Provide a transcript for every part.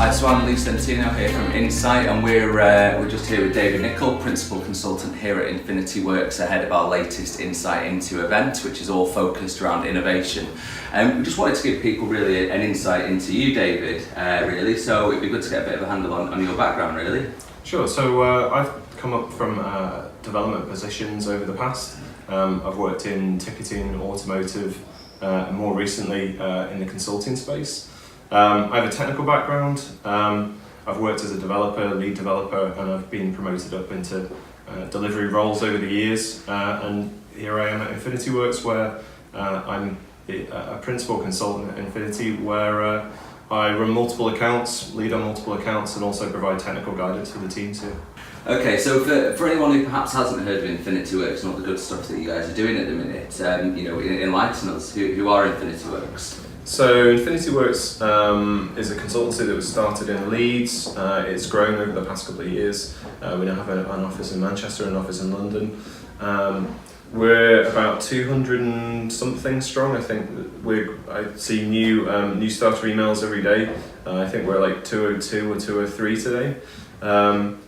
Hi, so I'm Lee Centino here from Insight, and we're just here with David Nicoll, Principal Consultant here at Infinity Works, ahead of our latest Insight Into event, which is all focused around innovation. We just wanted to give people really an insight into you, David, really, so it'd be good to get a bit of a handle on your background, really. Sure, so I've come up from development positions over the past. I've worked in ticketing, automotive, and more recently in the consulting space. I have a technical background. I've worked as a developer, lead developer, and I've been promoted up into delivery roles over the years. And here I am at Infinity Works, where I'm a principal consultant at Infinity, where I run multiple accounts, lead on multiple accounts, and also provide technical guidance for the teams here. Okay, so for anyone who perhaps hasn't heard of Infinity Works and all the good stuff that you guys are doing at the minute, enlighten us. Who are Infinity Works? So Infinity Works is a consultancy that was started in Leeds. It's grown over the past couple of years. We now have an office in Manchester and an office in London. We're about 200 and something strong. I think I see new starter emails every day. I think we're like 202 or 203 today.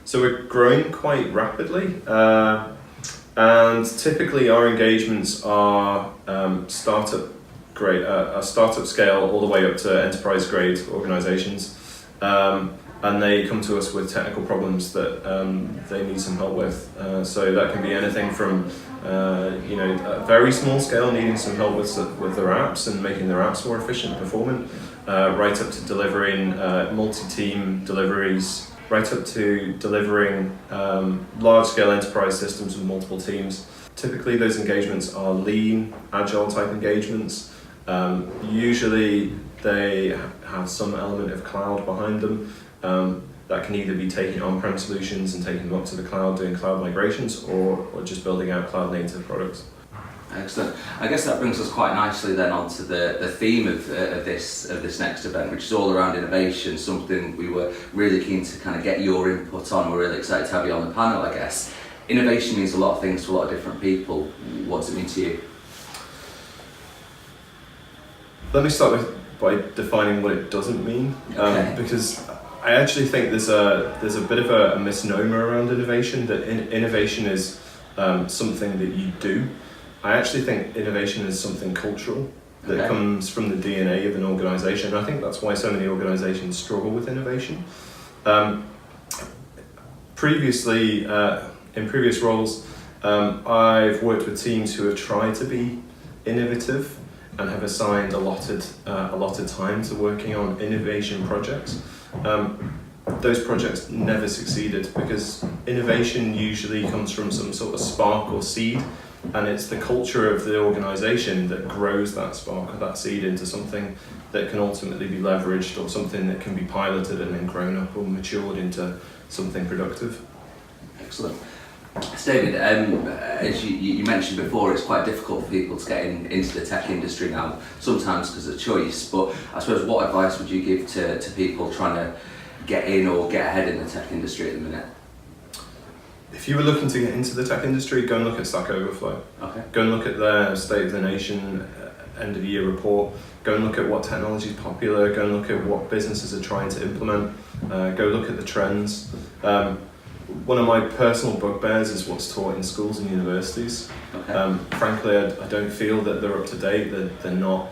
So we're growing quite rapidly. And typically our engagements are startup scale all the way up to enterprise grade organizations, and they come to us with technical problems that they need some help with. So that can be anything from a very small scale, needing some help with their apps and making their apps more efficient and performant, right up to delivering multi-team deliveries, right up to delivering large scale enterprise systems with multiple teams. Typically those engagements are lean, agile type engagements. Usually they have some element of cloud behind them. That can either be taking on-prem solutions and taking them up to the cloud, doing cloud migrations, or just building out cloud native products. Excellent. I guess that brings us quite nicely then onto the theme of this next event, which is all around innovation, something we were really keen to kind of get your input on. We're really excited to have you on the panel, I guess. Innovation means a lot of things to a lot of different people. What does it mean to you? Let me start by defining what it doesn't mean, because I actually think there's a bit of a misnomer around innovation, that innovation is something that you do. I actually think innovation is something cultural that comes from the DNA of an organisation. I think that's why so many organisations struggle with innovation. Previously, in previous roles, I've worked with teams who have tried to be innovative and have assigned allotted time to working on innovation projects. Those projects never succeeded because innovation usually comes from some sort of spark or seed, and it's the culture of the organisation that grows that spark or that seed into something that can ultimately be leveraged, or something that can be piloted and then grown up or matured into something productive. Excellent. So David, as you mentioned before, it's quite difficult for people to get into the tech industry now, sometimes because of choice, but I suppose what advice would you give to people trying to get in or get ahead in the tech industry at the minute? If you were looking to get into the tech industry, go and look at Stack Overflow. Okay. Go and look at their State of the Nation end of year report. Go and look at what technology is popular. Go and look at what businesses are trying to implement. Go look at the trends. One of my personal bugbears is what's taught in schools and universities. Okay. Frankly, I don't feel that they're up to date. They're not.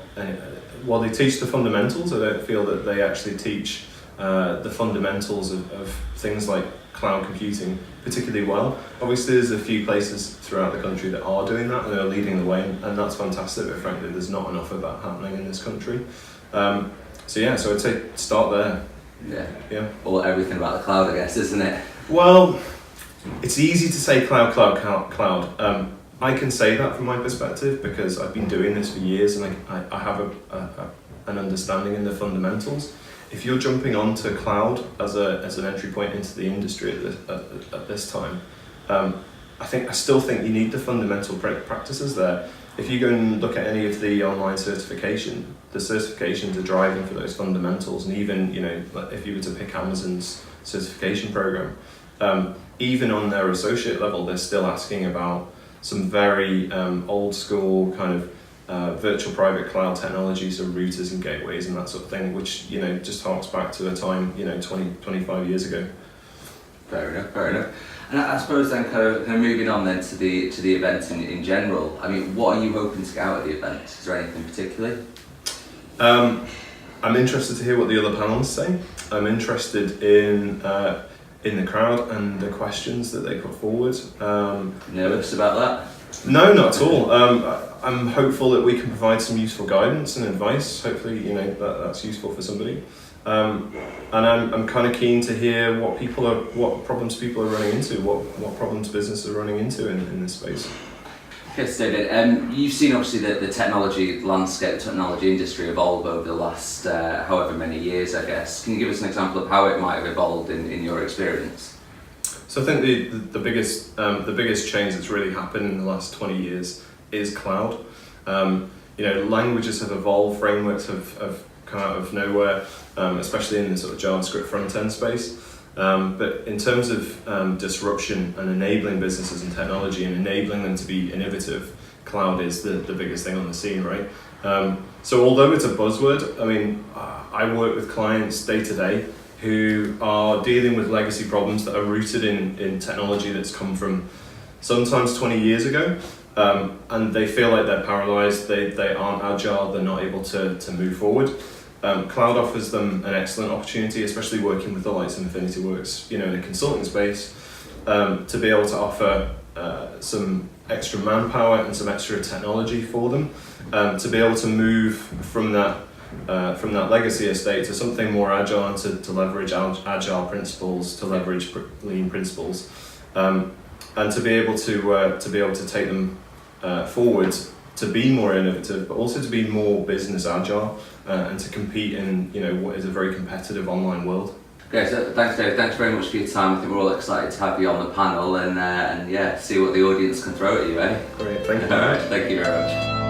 While they teach the fundamentals, I don't feel that they actually teach the fundamentals of things like cloud computing particularly well. Obviously, there's a few places throughout the country that are doing that and are leading the way, and that's fantastic. But frankly, there's not enough of that happening in this country. So I'd say start there. Yeah. Or everything about the cloud, I guess, isn't it? Well, it's easy to say cloud. I can say that from my perspective because I've been doing this for years, and I have an understanding in the fundamentals. If you're jumping onto cloud as an entry point into the industry at this time, I still think you need the fundamental practices there. If you go and look at any of the online the certifications are driving for those fundamentals, and even if you were to pick Amazon's certification program, even on their associate level, they're still asking about some very old school kind of virtual private cloud technologies, so routers and gateways and that sort of thing, which just harks back to a time 20-25 years ago. Fair enough. And I suppose then kind of moving on then to the event in general. I mean, what are you hoping to get out of the event? Is there anything particularly? I'm interested to hear what the other panelists say. I'm interested in the crowd and the questions that they put forward. Nervous about that? No, not at all. I'm hopeful that we can provide some useful guidance and advice. Hopefully, that's useful for somebody. And I'm kind of keen to hear what problems people are running into, what problems businesses are running into in this space. Okay, so David, you've seen obviously the technology landscape, technology industry evolve over the last however many years, I guess. Can you give us an example of how it might have evolved in your experience? So I think the biggest change that's really happened in the last 20 years is cloud. Languages have evolved, frameworks have come out of nowhere, especially in the sort of JavaScript front-end space. But in terms of disruption and enabling businesses and technology and enabling them to be innovative, cloud is the biggest thing on the scene, right? So although it's a buzzword, I work with clients day to day who are dealing with legacy problems that are rooted in technology that's come from sometimes 20 years ago, and they feel like they're paralyzed, they aren't agile, they're not able to move forward. Cloud offers them an excellent opportunity, especially working with the likes of Infinity Works, in a consulting space, to be able to offer some extra manpower and some extra technology for them, to be able to move from that legacy estate to something more agile and to leverage agile principles, to leverage lean principles, and to be able to take them forward to be more innovative, but also to be more business agile and to compete in what is a very competitive online world. Okay, so thanks David, thanks very much for your time. I think we're all excited to have you on the panel and see what the audience can throw at you, eh? Great, thank you. Alright, thank you very much.